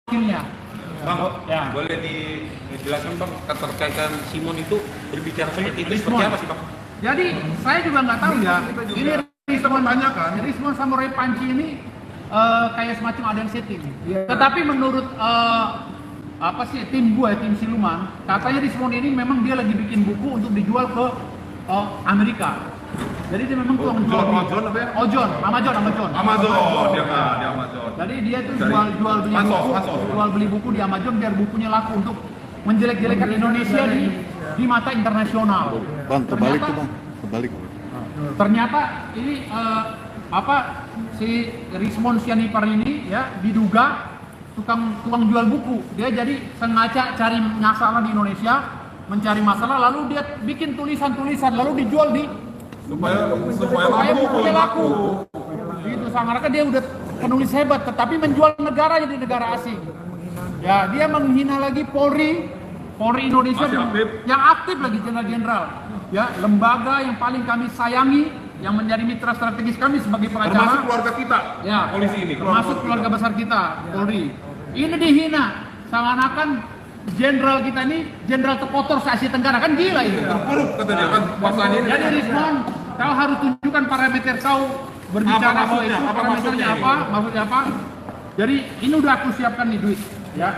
wakilnya. Bang, Ya. boleh dijelaskan Bang, keterkaitan Simon itu berbicara seperti itu seperti apa sih Bang? Jadi saya juga nggak tahu ya. Ini Rismon banyak kan? Rismon sama Roy Panci ini kayak semacam ada yang setting. Iya. Tetapi menurut tim siluman, katanya Rismon ini memang dia lagi bikin buku untuk dijual ke Amerika. Jadi dia memang tuang jual Ojon apa ya? Amazon. Dia Amazon. Jadi dia tuh Dari jual beli Pasos, buku, Pasos. jual beli buku di Amazon biar bukunya laku untuk menjelek-jelekan Indonesia di mata internasional. Bang, kebalik Ternyata- tuh bang, kebalik. Ternyata ini si Rismon Sianipar ini ya diduga tukang jual buku. Dia jadi sengaja cari masalah di Indonesia, mencari masalah lalu dia bikin tulisan-tulisan lalu dijual supaya bukunya laku. Gitu seakan-akan dia udah penulis hebat tetapi menjual negaranya di negara asing. Ya, dia menghina lagi Polri Indonesia Masih aktif. yang aktif lagi jenderal-jenderal. Ya, lembaga yang paling kami sayangi, yang menjadi mitra strategis kami sebagai termasuk pengacara. keluarga kita. Ya, Polisi ini. termasuk keluarga besar kita, Polri. Ini dihina, seakan-akan jenderal kita ini jenderal terkotor se-Asia Tenggara, kan gila itu. Terpuruk kata dia kan pasannya ini. Jadi Rismon, kau harus tunjukkan parameter kau berbicara Apa maksudnya? itu, Apa parameternya maksudnya apa. Jadi ini udah aku siapkan nih duit, ya.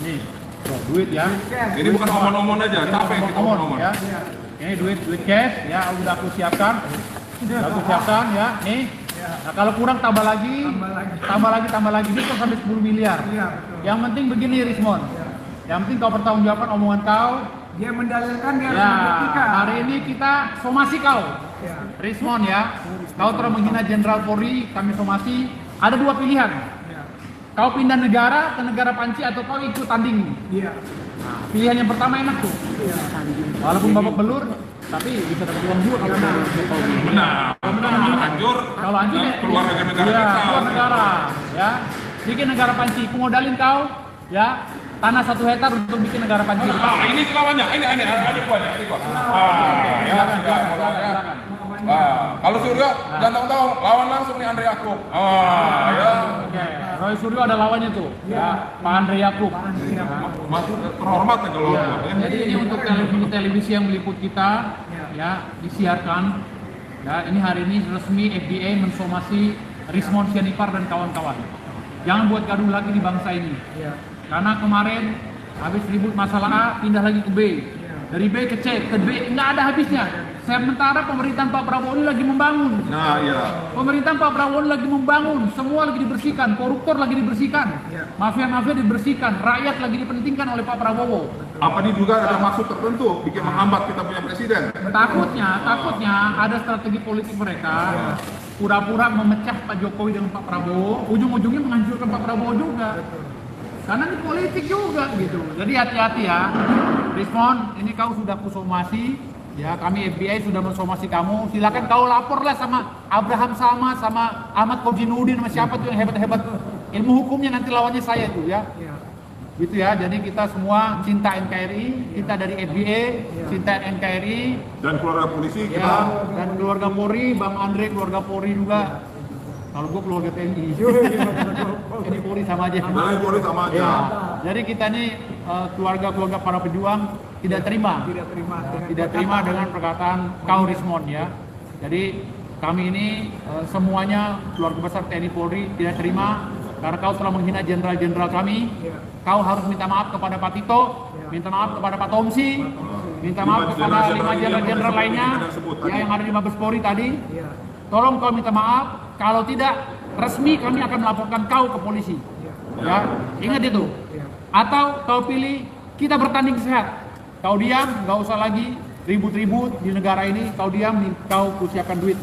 Nih, tuh, duit ya. Ini bukan omon-omon aja, capek kita omon-omon. Ya. Ini duit cash, ya udah aku siapkan. Ya. Nih. Nah, kalau kurang tambah lagi. Bisa sampai 10 miliar. Yang penting begini Rismon. Yang penting kau pertanggungjawabkan omongan kau. Dia mendalilkan dia Ya, membuktikan. hari ini kita somasi kau. Ya. Rismon ya. Kau telah menghina Jenderal Polri, kami somasi. Ada dua pilihan. Ya. Kau pindah negara ke negara Panci atau kau ikut tanding. Iya. Nah, pilihan yang pertama enak tuh. Walaupun babak belur, tapi bisa dapat uang juga kalau menang. Benar. Kalau hancur ya, keluar dari negara iya, kita. keluar negara, ya. Bikin negara Panci, aku modalin kau, ya. Tanah 1 hektar untuk bikin negara Panci. Ini lawannya, ini gua. Silakan. Kalau Suryo jangan tahu lawan langsung nih Andre Yakub. Ya. Oke, Roy Suryo ada lawannya tuh, ya. Pak Andre Yakub. Masuk terhormat nih kalau Ya, ya. jadi ini untuk televisi yang meliput kita, ya, disiarkan. Ya, ini hari ini resmi FDA mensomasi Rismon Sianipar dan kawan-kawan. Jangan buat gaduh lagi di bangsa ini. Karena kemarin habis ribut masalah A, pindah lagi ke B. Dari B ke C, ke D, nggak ada habisnya. Sementara pemerintahan Pak Prabowo ini lagi membangun. Nah, iya. Pemerintahan Pak Prabowo lagi membangun, semua lagi dibersihkan, koruptor lagi dibersihkan, mafia-mafia dibersihkan, rakyat lagi dipentingkan oleh Pak Prabowo. Apa ini juga ada maksud tertentu bikin menghambat kita punya presiden? Takutnya ada strategi politik mereka, pura-pura memecah Pak Jokowi dengan Pak Prabowo, ujung-ujungnya menghancurkan Pak Prabowo juga. Karena ini politik juga gitu. Jadi hati-hati ya. Rismon, ini kau sudah kusomasi. Ya, kami FBI sudah mensomasi kamu. Silakan kau laporlah sama Abraham Sama Ahmad Kojinuddin sama siapa tuh yang hebat-hebat ilmu hukumnya, nanti lawannya saya tuh ya. Gitu ya. Jadi kita semua cinta NKRI, kita dari FBI, cinta NKRI Dan keluarga polisi kita ya, dan keluarga Polri, Bang Andre keluarga Polri juga. Kalau gua keluarga TNI. Ini Polri sama aja. dari polisi sama aja. Ya. Jadi kita ini keluarga-keluarga para pejuang tidak terima dengan perkataan kau Rismon ya. Jadi kami ini semuanya keluarga besar TNI Polri tidak terima karena kau telah menghina jenderal-jenderal kami. Kau harus minta maaf kepada Pak Tito, minta maaf kepada Pak Tomsi, minta maaf kepada 5 jenderal lainnya ya, yang ada di Mabes Polri tadi. Tolong kau minta maaf, kalau tidak resmi kami akan melaporkan kau ke polisi. Ya, ingat itu. Atau kau pilih kita bertanding sehat. Kau diam, nggak usah lagi ribut-ribut di negara ini. Kau diam, kau siapkan duit.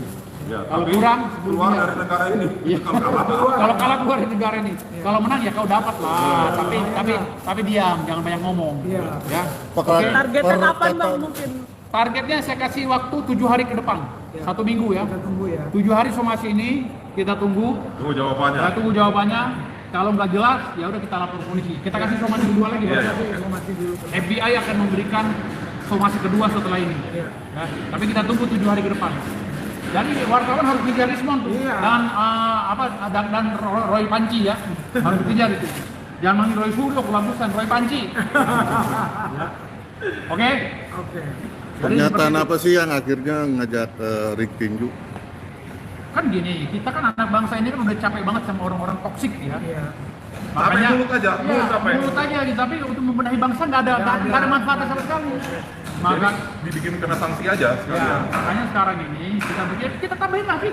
Ya, Kalau tapi kurang, keluar dari negara ini. Iya. Kalau kalah keluar dari negara ini. Kalau menang ya kau dapat lah. Tapi diam, jangan banyak ngomong. Ya. Oke. Targetnya kapan Bang mungkin? Targetnya saya kasih waktu 7 hari ke depan. 1 minggu ya. Kita tunggu ya. 7 hari somasi ini kita tunggu. Tunggu jawabannya. Kita tunggu jawabannya. Kalau nggak jelas, ya udah kita lapor polisi. Kita kasih somasi kedua lagi. Iya. Informasi dulu. FBI akan memberikan somasi kedua setelah ini. Ya, tapi kita tunggu 7 hari ke depan. Jadi wartawan harus kejar Rismon tuh. Iya. Dan Roy Panci ya harus kejar itu. Jangan manggil Roy Suryo, kebagusan Roy Panci. Ya. Oke? Oke. Jadi Pernyataan seperti apa sih yang akhirnya ngajak ring tinju? kan gini, kita kan anak bangsa ini kan udah capek banget sama orang-orang toksik ya. Iya. Makanya mulut aja, mulut ya, capek. mulut aja gitu, tapi untuk membenahi bangsa nggak ada manfaatnya sama sekali. Maka Dibikin kena sanksi aja ya, sekalian. makanya sekarang ini kita tambahin lagi.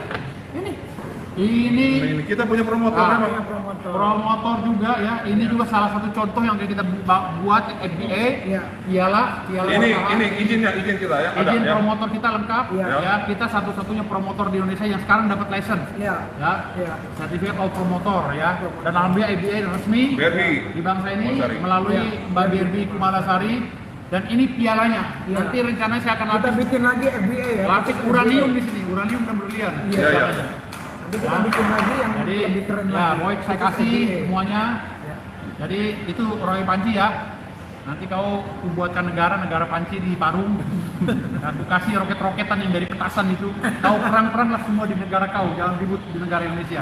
Ini Kita punya promotor Ah. memang. promotor juga ya. Ini juga salah satu contoh yang kita buat FBA. Iya. Piala Ini izin kita ya. Ada izin ya. promotor kita lengkap. Iya. Ya, kita satu-satunya promotor di Indonesia yang sekarang dapat license. Iya. Ya, Iya. sertifikat all promotor ya. Dan alhamdulillah FBA resmi BRI. di bangsa ini Kumalasari. melalui Mbak BRI Kumalasari. Dan ini pialanya. Iya. Nanti rencananya saya akan Kita lapis bikin lagi FBA ya. uranium di sini, uranium dan berlian. Iya, iya. Nanti kita bikin lagi yang Jadi lebih keren ya, lagi. Boy saya Khusus kasih FBA. semuanya. Ya. Jadi itu Roy Panci ya. Nanti kau buatkan negara Panci di Parung. Aku kasih roket-roketan yang dari petasan itu. Kau perang-perang lah semua di negara kau, jangan ribut di negara Indonesia.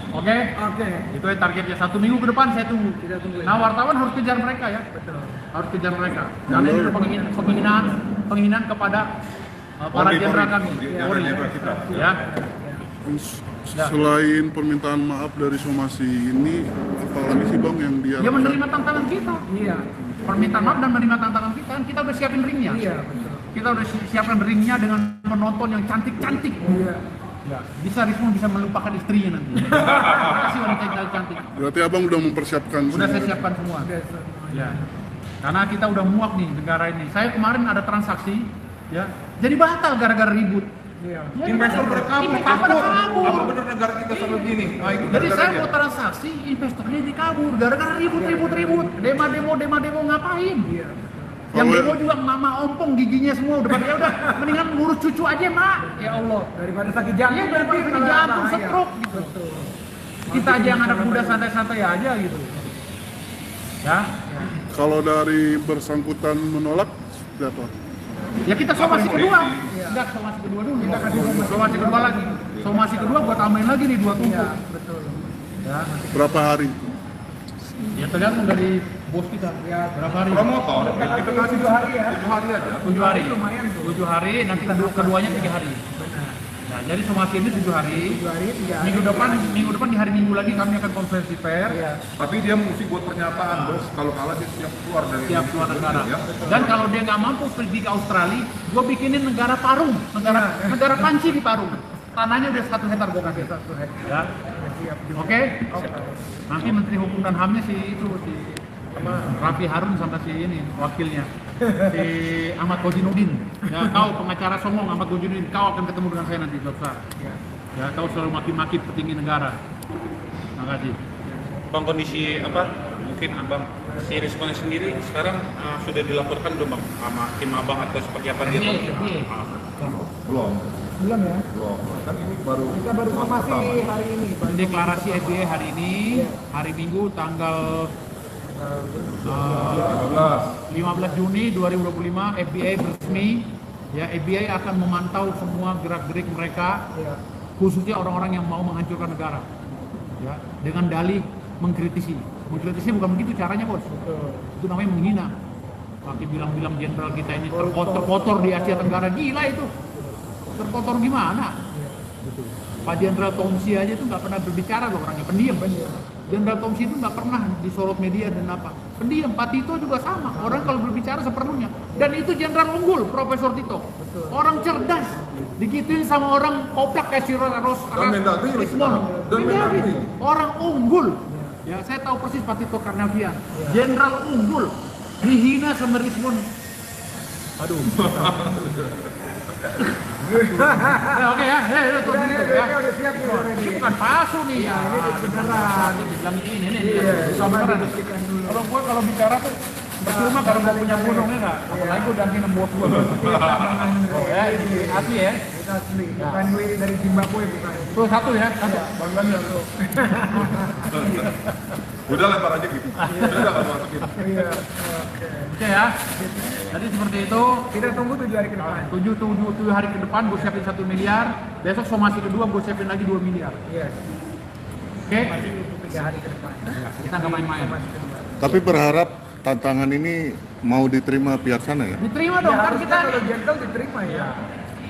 Oke? Oke. Itu ya targetnya. 1 minggu ke depan saya tunggu. Kita tunggu. Nah, wartawan harus kejar mereka ya. Betul. Harus kejar mereka. Karena itu penghinaan kepada para Polri, jenderal Polri. kami. Jenderal jenderal kita. Ya. Selain permintaan maaf dari somasi ini, apalagi sih Bang yang dia Dia menerima tantangan kita. Iya. Permintaan maaf dan menerima tantangan kita. Kita udah siapin ringnya. Iya, betul. Kita udah siapin ringnya dengan penonton yang cantik-cantik. Iya. Ya. Bisa Rismon bisa melupakan istrinya nanti. Kasih wanita yang cantik. Berarti Abang udah mempersiapkan Udah saya semua. siapkan semua. Udah. Ya. Karena kita udah muak nih negara ini. Saya kemarin ada transaksi, ya. Jadi batal gara-gara ribut. Iya. Ya, Investor berkabut. Investor kabur. Apa benar negara kita selalu gini? Nah, itu Jadi saya gara-gara mau transaksi, investornya dikabur gara-gara ribut. Demo ngapain? Iya. Yang Kalau- demo juga mama ompong giginya semua udah pada udah mendingan ngurus cucu aja mak. Ya Allah. Daripada sakit jantung. Iya daripada sakit kalau jantung, bahaya. stroke gitu. Betul. Kita aja yang anak muda santai-santai aja gitu. Ya, Kalau dari bersangkutan menolak, seperti apa? ya kita somasi kedua. Iya. Enggak, somasi kedua dulu. Kita kasih somasi kedua lagi. Somasi kedua buat tambahin lagi nih 2 Iya, tumpuk. betul. Ya, Berapa hari? ya tergantung dari bos kita. Ya, berapa hari? promotor. Kita kasih 2 hari ya. 7 hari aja. 7 hari. Lumayan tuh. 7 hari, nanti keduanya 3 hari. Benar. Nah, jadi somasi ini 7 hari. 7 hari, 3 hari. Minggu depan di hari Minggu lagi kami akan konferensi pers. Iya. Tapi dia mesti buat pernyataan, Bos. Kalau kalah dia siap keluar dari Siap keluar negara. Ya. Dan kalau dia nggak mampu pergi ke Australia, gue bikinin negara Parung, negara Panci di Parung. Tanahnya udah 1 hektar gue kasih. 1 hektar. Ya, Siap. oke. Nanti Menteri Hukum dan HAM-nya si Raffi Harun sama si ini wakilnya, si Ahmad Kozinudin. Ya, kau pengacara songong Ahmad Kozinudin, kau akan ketemu dengan saya nanti, Dokter. Ya, kau selalu maki-maki petinggi negara. Terima kasih. Bang, kondisi apa? Mungkin Abang si Rismon sendiri sekarang sudah dilaporkan belum Bang sama tim Abang atau seperti apa dia? Iya, iya. Belum. Belum ya? Belum. Kan ini baru Kita baru somasi hari ini. Pak. Deklarasi FBA hari ini, hari Minggu tanggal 15 Juni 2025 FBA resmi. Ya, FBA akan memantau semua gerak-gerik mereka, Iya. khususnya orang-orang yang mau menghancurkan negara. Ya, dengan dalih mengkritisi. Mengkritisi bukan begitu caranya, Bos. Betul. Itu namanya menghina. Pakai bilang-bilang jenderal kita ini terkotor di Asia Tenggara, gila itu. Terkotor gimana? Pak Jenderal Tomsi aja tuh nggak pernah berbicara loh orangnya, pendiam. Jenderal Tomsi itu nggak pernah disorot media dan apa. Pendiam. Pak Tito juga sama. Orang kalau berbicara seperlunya. Dan itu jenderal unggul, Profesor Tito. Orang cerdas. Digituin sama orang koplak kayak si Mendagri. Rismon. Dan Mendagri. Orang unggul. Ya, saya tahu persis Pak Tito Karnavian. Jenderal unggul. Dihina sama Rismon. Aduh. Oke ya, tuh Udah, gitu dia ya. udah siap nih already. Ini bukan palsu nih ya. Ini beneran. Bilang ini Iya, sama sama beneran. dibuktikan dulu. Kalau gua kalau bicara tuh percuma kalau gua punya gunungnya enggak. Apalagi gua gantiin bos gua. Ya, ini asli ya. Kita asli. Bukan duit dari Zimbabwe bukan. Tuh satu ya, satu. Bang tuh. udah lempar aja gitu. Udah enggak masukin. Iya. Oke ya. Jadi seperti itu. Kita tunggu 7 hari ke depan. 7 hari ke depan gue siapin 1 miliar. Besok somasi kedua gue siapin lagi 2 miliar. Yes. Oke? 3 hari ke depan. Kita nggak main-main. Tapi berharap tantangan ini mau diterima pihak sana ya? Diterima dong, kan kita kalau gentle diterima ya.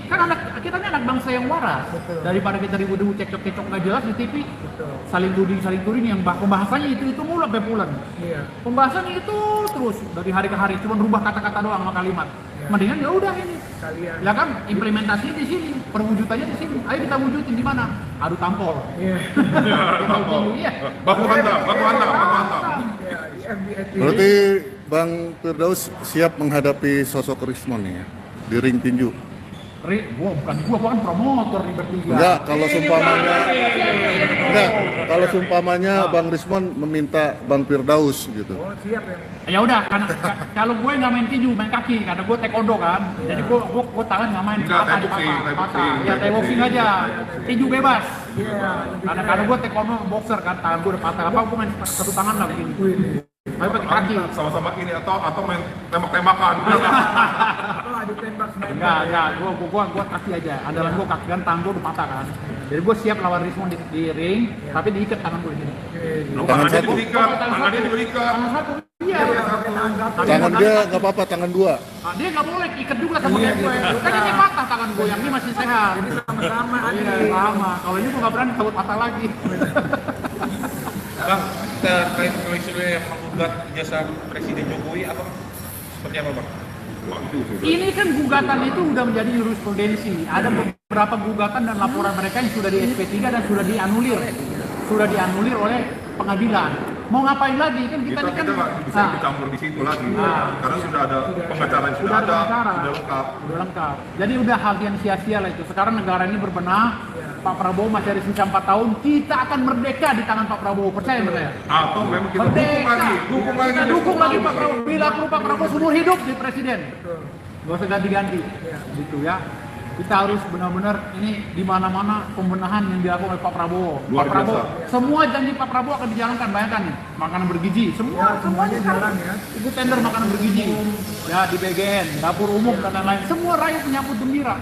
kan kita ini anak bangsa yang waras. Betul. Daripada kita ribut-ribut cekcok-cekcok nggak jelas di TV, Betul. saling tuding yang pembahasannya itu mulu sampai pulang. Iya. Pembahasannya itu terus dari hari ke hari, cuma rubah kata-kata doang sama kalimat. Iya. Mendingan ya udah ini. Kalian. Ya kan implementasi di sini, perwujudannya di sini. Ayo kita wujudin di mana? Adu tampol. Iya. Kita wujudin, iya. Baku hantam. Ya, di FBIT. Berarti Bang Firdaus siap menghadapi sosok Rismon nih ya? Di ring tinju? Gua kan promotor di bertiga. Enggak, kalau seumpamanya Bang Rismon meminta Bang Firdaus gitu. Oh, siap ya. Ya udah, karena kalau gue nggak main tinju, main kaki, karena gue taekwondo kan. Jadi gue tangan nggak main Enggak, patah, Thai boxing. Ya Thai boxing aja, tinju bebas. Iya. Karena gue taekwondo boxer kan, tangan gue udah patah. Apa gue main satu tangan lah begini. Wih. Ayo pakai kaki. Sama-sama ini atau main tembak-tembakan. Atau adu tembak sniper. Enggak, gue kaki aja. Andalan gue kaki kan, tangan gue udah patah kan. Jadi gue siap lawan Rismon di ring, tapi diikat tangan gue ini. Tangan satu. Tangannya diberikan. Tangan satu, iya. Tangan dia nggak apa-apa, tangan dua. Nah, dia nggak boleh ikat juga sama kayak gue. Kan ini patah tangan gue, yang ini masih sehat. Jadi sama-sama Iya, sama. Kalau ini gue nggak berani takut patah lagi. Bang, terkait isu yang menggugat jasa Presiden Jokowi apa seperti apa bang? Ini kan gugatan itu udah menjadi jurisprudensi. Ada beberapa gugatan dan laporan mereka yang sudah di SP3 dan sudah dianulir. Sudah dianulir oleh pengadilan. Mau ngapain lagi kan kita ini kan nggak bisa dicampur di situ lagi. Karena sudah ada pengacara yang sudah ada, pengacara. sudah lengkap. Udah lengkap. Jadi udah hal yang sia-sia lah itu. Sekarang negara ini berbenah. Pak Prabowo masih ada sisa 4 tahun. Kita akan merdeka di tangan Pak Prabowo. Percaya saya? Atau memang kita Merdeka. Kita dukung lagi Pak Prabowo. Bila perlu Pak Prabowo seumur hidup di presiden. Gak usah ganti-ganti. Gitu ya. Kita harus benar-benar ini di mana-mana pembenahan yang dilakukan oleh Pak Prabowo. Luar Pak Prabowo, biasa. semua janji Pak Prabowo akan dijalankan. Bayangkan nih, makanan bergizi, semuanya jalan ya. Itu tender makanan bergizi. Ya di BGN, dapur umum dan lain-lain. Semua rakyat menyambut gembira.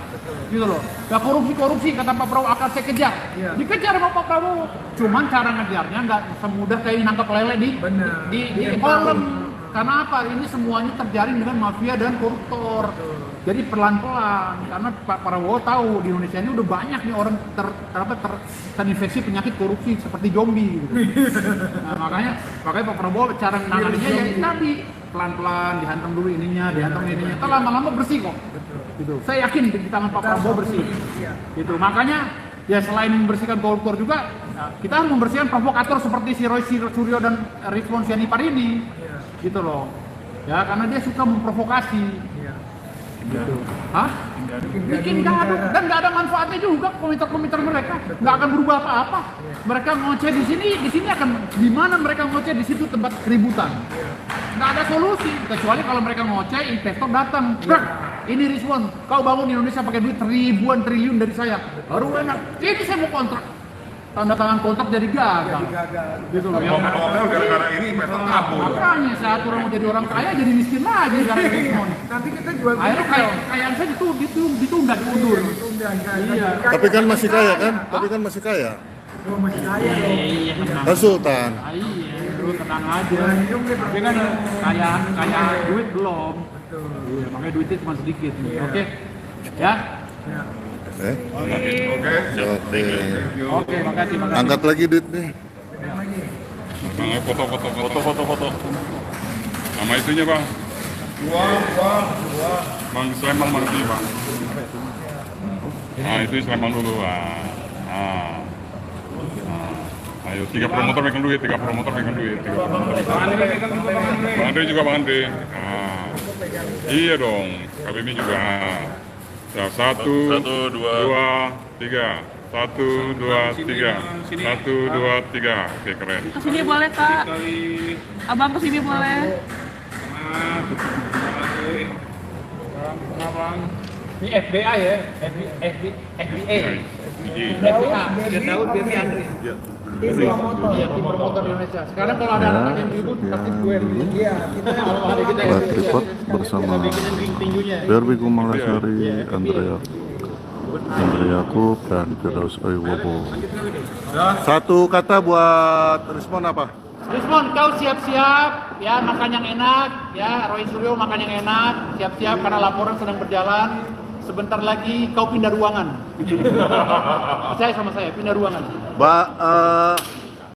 Gitu loh. Gak korupsi kata Pak Prabowo akan saya kejar. Iya. Dikejar sama Pak Prabowo. Cuman cara ngejarnya nggak semudah kayak nangkap lele di Benar. di kolam. Karena apa? Ini semuanya terjaring dengan mafia dan koruptor. Jadi pelan-pelan, karena Pak Prabowo tahu di Indonesia ini udah banyak nih orang terinfeksi penyakit korupsi seperti zombie gitu. Nah, makanya Pak Prabowo cara menanganinya ya tadi pelan-pelan dihantam dulu ininya, dihantam ininya. Kan lama-lama bersih kok. Gitu. Saya yakin di tangan Pak Prabowo bersih. Gitu. Makanya ya selain membersihkan koruptor juga, kita harus membersihkan provokator seperti si Roy Suryo dan Rizwan Sianipar ini. Gitu loh. Ya karena dia suka memprovokasi. Gitu. Hah? Bikin gaduh dan nggak ada manfaatnya juga komentar-komentar mereka, nggak akan berubah apa-apa. Mereka ngoceh di sini akan di mana mereka ngoceh di situ tempat keributan. Nggak ada solusi kecuali kalau mereka ngoceh investor datang. Bang, ini Rizwan, kau bangun Indonesia pakai duit ribuan triliun dari saya, baru enak. Jadi saya mau kontrak, tanda tangan kontrak jadi gagal. Gitu loh. Hotel gara-gara ini investor kabur. Makanya saat orang mau jadi orang kaya jadi miskin lagi gara-gara Rizwan. Nanti kita jual Akhirnya kekayaan saya ditunda, diundur. Iya. Tapi kan masih kaya kan? Tapi kan masih kaya. Oh, masih kaya loh. Iya, tenang. Kan Sultan. Iya, lu tenang aja. Tapi kan kaya duit belum. Iya, makanya duitnya cuma sedikit. Oke. Ya. Oke, makasih. Angkat lagi duitnya. Bang, foto. Nama itunya bang. Bang Sleman mana sih bang? Nah itu Sleman dulu. Ayo 3 promotor megang duit. Bang Andre juga bang Andre. Iya dong. KBB juga. Ya, 1, 2, 3. 1, 2, 3. 1, 2, 3. Oke, keren. Kesini boleh kak, abang kesini boleh. Ini FBA ya, FBA. Daud Birni Andri. Iya, tim promotor Indonesia. Sekarang kalau ada anak yang ribut, pasti gue. Iya, kalau ada kita Buat report bersama tinjunya. Derby Kumalasari Andrea. Andri Yakub dan Firdaus Wibowo. Satu kata buat Rismon apa? Rismon, kau siap-siap ya, makan yang enak ya. Roy Suryo makan yang enak, siap-siap karena laporan sedang berjalan. Sebentar lagi kau pindah ruangan. Percaya sama saya, pindah ruangan.